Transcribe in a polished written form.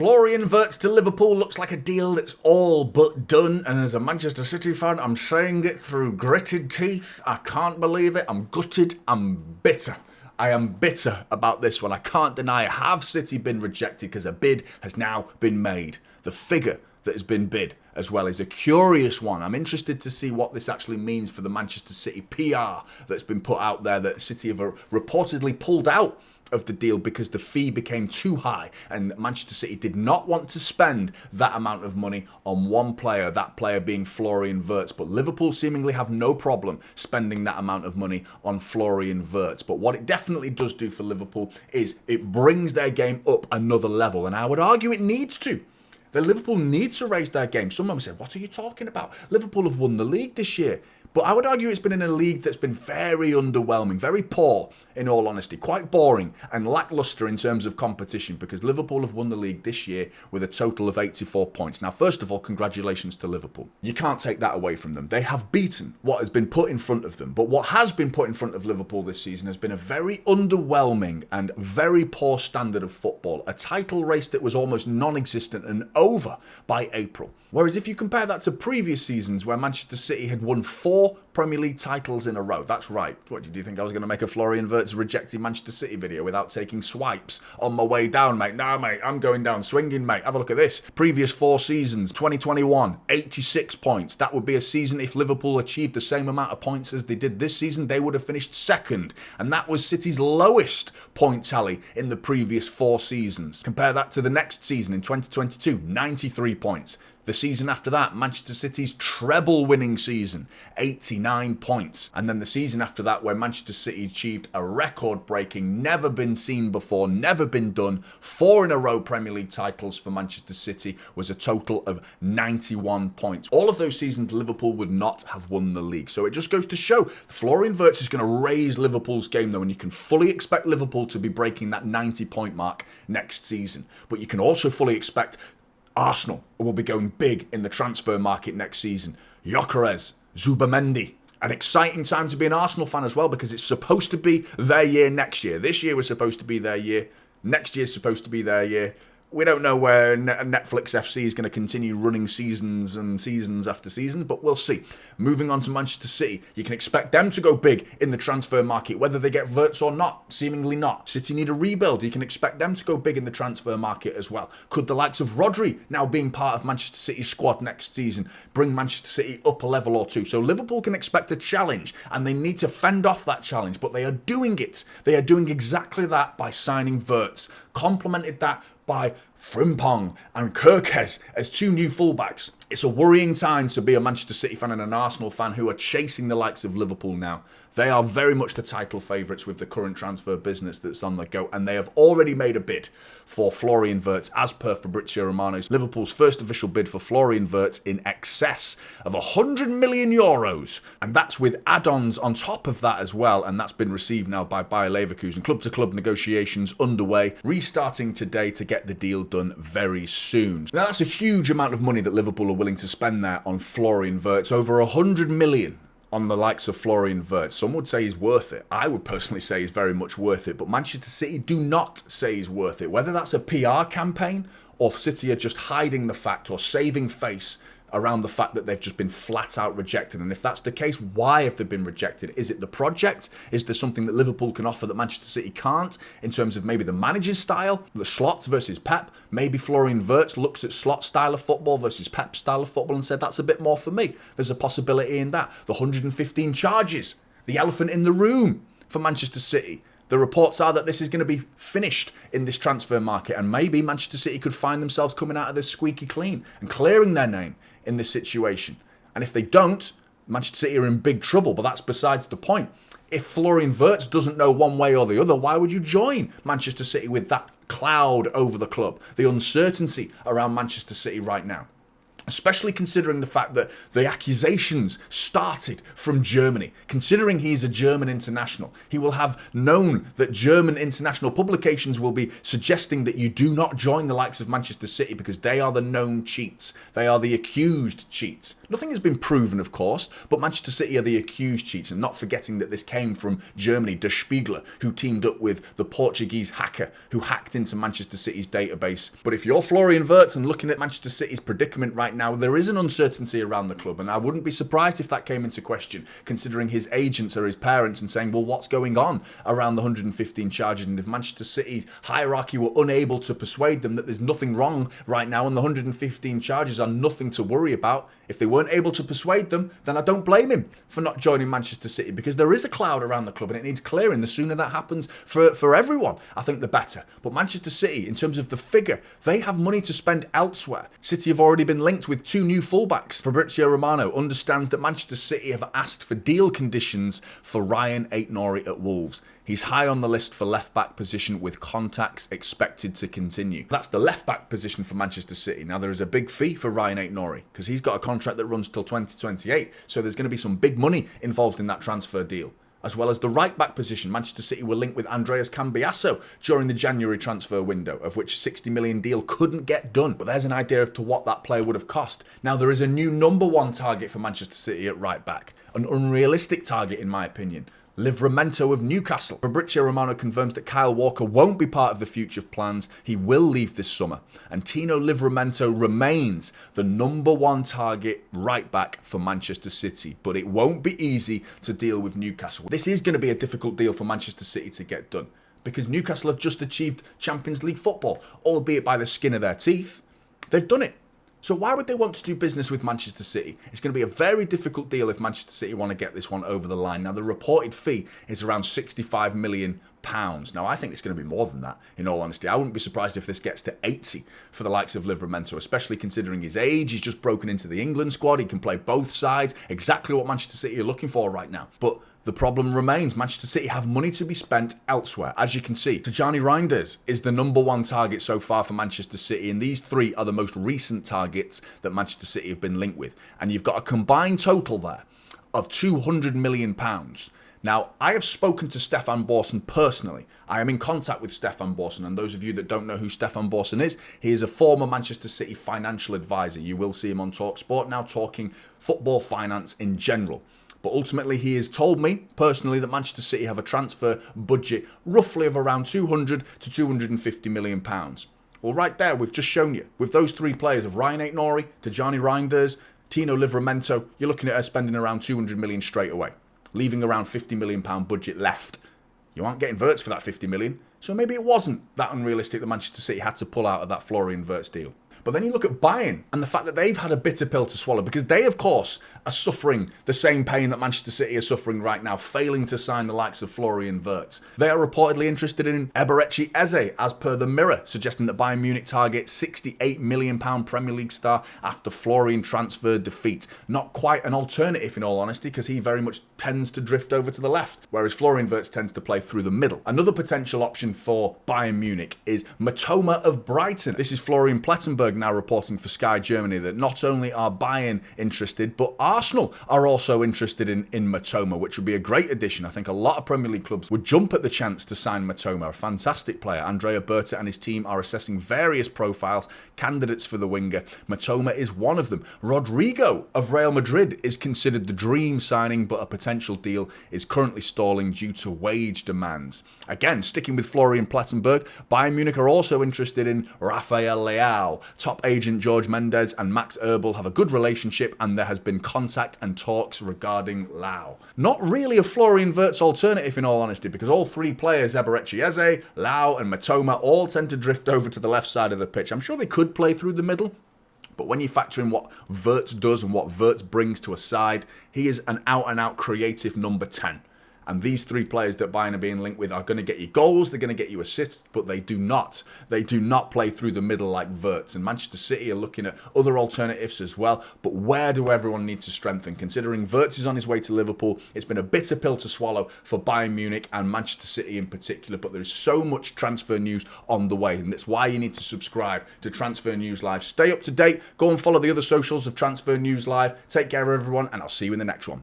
Florian Wirtz to Liverpool looks like a deal that's all but done, and as a Manchester City fan, I'm saying it through gritted teeth. I can't believe it. I'm gutted. I'm bitter. I am bitter about this one. I can't deny it. Have City been rejected because a bid has now been made? The figure that has been bid as well is a curious one. I'm interested to see what this actually means for the Manchester City PR that's been put out there, that City have reportedly pulled out of the deal because the fee became too high and Manchester City did not want to spend that amount of money on one player, that player being Florian Wirtz. But Liverpool seemingly have no problem spending that amount of money on Florian Wirtz. But what it definitely does do for Liverpool is it brings their game up another level, and I would argue it needs to. The Liverpool need to raise their game. Someone said, what are you talking about? Liverpool have won the league this year. But I would argue it's been in a league that's been very underwhelming, very poor, in all honesty, quite boring and lacklustre in terms of competition, because Liverpool have won the league this year with a total of 84 points. Now, first of all, congratulations to Liverpool. You can't take that away from them. They have beaten what has been put in front of them. But what has been put in front of Liverpool this season has been a very underwhelming and very poor standard of football. A title race that was almost non-existent and over by April. Whereas if you compare that to previous seasons where Manchester City had won 4 Premier League titles in a row. That's right. What, did you think I was going to make a Florian Wirtz rejecting Manchester City video without taking swipes on my way down, mate? No, mate, I'm going down swinging, mate. Have a look at this. Previous 4 seasons, 2021, 86 points. That would be a season if Liverpool achieved the same amount of points as they did this season, they would have finished second. And that was City's lowest point tally in the previous 4 seasons. Compare that to the next season in 2022, 93 points. The season after that, Manchester City's treble-winning season, 89 points. And then the season after that, where Manchester City achieved a record-breaking, never been seen before, never been done, 4 in a row Premier League titles for Manchester City, was a total of 91 points. All of those seasons, Liverpool would not have won the league. So it just goes to show, Florian Wirtz is going to raise Liverpool's game, though, and you can fully expect Liverpool to be breaking that 90-point mark next season. But you can also fully expect Arsenal will be going big in the transfer market next season. Gyökeres, Zubamendi. An exciting time to be an Arsenal fan as well, because it's supposed to be their year next year. This year was supposed to be their year. Next year's supposed to be their year. We don't know where Netflix FC is going to continue running seasons and seasons after season, but we'll see. Moving on to Manchester City, you can expect them to go big in the transfer market, whether they get Wirtz or not. Seemingly not. City need a rebuild. You can expect them to go big in the transfer market as well. Could the likes of Rodri, now being part of Manchester City's squad next season, bring Manchester City up a level or two? So Liverpool can expect a challenge, and they need to fend off that challenge, but they are doing it. They are doing exactly that by signing Wirtz. Complemented that by Frimpong and Kerkez as 2 new fullbacks. It's a worrying time to be a Manchester City fan and an Arsenal fan who are chasing the likes of Liverpool now. They are very much the title favourites with the current transfer business that's on the go, and they have already made a bid for Florian Wirtz, as per Fabrizio Romano's Liverpool's first official bid for Florian Wirtz in excess of €100 million. And that's with add-ons on top of that as well, and that's been received now by Bayer Leverkusen. Club-to-club negotiations underway, restarting today to get the deal done very soon. Now that's a huge amount of money that Liverpool are willing to spend there on Florian Wirtz, over €100 million. On the likes of Florian Wirtz. Some would say he's worth it. I would personally say he's very much worth it, but Manchester City do not say he's worth it. Whether that's a PR campaign or City are just hiding the fact or saving face around the fact that they've just been flat out rejected. And if that's the case, why have they been rejected? Is it the project? Is there something that Liverpool can offer that Manchester City can't, in terms of maybe the manager's style, the Slot versus Pep? Maybe Florian Wirtz looks at Slot's style of football versus Pep's style of football and said, that's a bit more for me. There's a possibility in that. The 115 charges, the elephant in the room for Manchester City. The reports are that this is going to be finished in this transfer market, and maybe Manchester City could find themselves coming out of this squeaky clean and clearing their name in this situation. And if they don't, Manchester City are in big trouble, but that's besides the point. If Florian Wirtz doesn't know one way or the other, why would you join Manchester City with that cloud over the club, the uncertainty around Manchester City right now? especially considering the fact that the accusations started from Germany. Considering he's a German international, he will have known that German international publications will be suggesting that you do not join the likes of Manchester City because they are the known cheats. They are the accused cheats. Nothing has been proven, of course, but Manchester City are the accused cheats, and not forgetting that this came from Germany, Der Spiegel, who teamed up with the Portuguese hacker who hacked into Manchester City's database. But if you're Florian Wirtz and looking at Manchester City's predicament right now, there is an uncertainty around the club, and I wouldn't be surprised if that came into question, considering his agents are his parents and saying, well, what's going on around the 115 charges? And if Manchester City's hierarchy were unable to persuade them that there's nothing wrong right now and the 115 charges are nothing to worry about, if they weren't able to persuade them, then I don't blame him for not joining Manchester City, because there is a cloud around the club and it needs clearing. The sooner that happens for everyone, I think the better. But Manchester City, in terms of the figure, they have money to spend elsewhere. City have already been linked with 2 new fullbacks. Fabrizio Romano understands that Manchester City have asked for deal conditions for Ryan Aït-Nouri at Wolves. He's high on the list for left-back position, with contacts expected to continue. That's the left-back position for Manchester City. Now, there is a big fee for Ryan Aït-Nouri because he's got a contract that runs till 2028, so there's going to be some big money involved in that transfer deal. As well as the right-back position, Manchester City were linked with Andreas Cambiasso during the January transfer window, of which a 60 million deal couldn't get done. But there's an idea as to what that player would have cost. Now, there is a new number 1 target for Manchester City at right-back. An unrealistic target, in my opinion. Livramento of Newcastle. Fabrizio Romano confirms that Kyle Walker won't be part of the future plans. He will leave this summer. And Tino Livramento remains the number 1 target right back for Manchester City. But it won't be easy to deal with Newcastle. This is going to be a difficult deal for Manchester City to get done, because Newcastle have just achieved Champions League football, albeit by the skin of their teeth. They've done it. So why would they want to do business with Manchester City? It's going to be a very difficult deal if Manchester City want to get this one over the line. Now, the reported fee is around £65 million. Now, I think it's going to be more than that, in all honesty. I wouldn't be surprised if this gets to 80 for the likes of Livramento, especially considering his age. He's just broken into the England squad. He can play both sides. Exactly what Manchester City are looking for right now. But the problem remains, Manchester City have money to be spent elsewhere. As you can see, Tijjani Reinders is the number 1 target so far for Manchester City, and these 3 are the most recent targets that Manchester City have been linked with. And you've got a combined total there of £200 million. Now, I have spoken to Stefan Borsson personally. I am in contact with Stefan Borsson, and those of you that don't know who Stefan Borsson is, he is a former Manchester City financial advisor. You will see him on TalkSport now talking football finance in general. But ultimately, he has told me personally that Manchester City have a transfer budget roughly of around £200 to £250 million. Well, right there, we've just shown you, with those 3 players of Ryan Aït-Nouri, Tijjani Reinders, Tino Livramento, you're looking at us spending around £200 million straight away, leaving around £50 million budget left. You aren't getting Wirtz for that £50 million, so maybe it wasn't that unrealistic that Manchester City had to pull out of that Florian Wirtz deal. But then you look at Bayern and the fact that they've had a bitter pill to swallow, because they, of course, are suffering the same pain that Manchester City are suffering right now, failing to sign the likes of Florian Wirtz. They are reportedly interested in Eberechi Eze, as per the Mirror, suggesting that Bayern Munich targets £68 million Premier League star after Florian transfer defeat. Not quite an alternative, in all honesty, because he very much tends to drift over to the left, whereas Florian Wirtz tends to play through the middle. Another potential option for Bayern Munich is Matoma of Brighton. This is Florian Plettenberg now reporting for Sky Germany that not only are Bayern interested, but Arsenal are also interested in Matoma, which would be a great addition. I think a lot of Premier League clubs would jump at the chance to sign Matoma, a fantastic player. Andrea Berta and his team are assessing various profiles, candidates for the winger. Matoma is one of them. Rodrigo of Real Madrid is considered the dream signing, but a potential deal is currently stalling due to wage demands. Again, sticking with Florian Plettenberg, Bayern Munich are also interested in Rafael Leao. Top agent George Mendes and Max Erbel have a good relationship, and there has been contact and talks regarding Leao. Not really a Florian Wirtz alternative, in all honesty, because all 3 players, Eberechi Eze, Leao and Matoma, all tend to drift over to the left side of the pitch. I'm sure they could play through the middle, but when you factor in what Wirtz does and what Wirtz brings to a side, he is an out-and-out creative number 10. And these three players that Bayern are being linked with are going to get you goals, they're going to get you assists, but they do not play through the middle like Wirtz. And Manchester City are looking at other alternatives as well. But where do everyone need to strengthen? Considering Wirtz is on his way to Liverpool, it's been a bitter pill to swallow for Bayern Munich and Manchester City in particular. But there is so much transfer news on the way, and that's why you need to subscribe to Transfer News Live. Stay up to date. Go and follow the other socials of Transfer News Live. Take care of everyone, and I'll see you in the next one.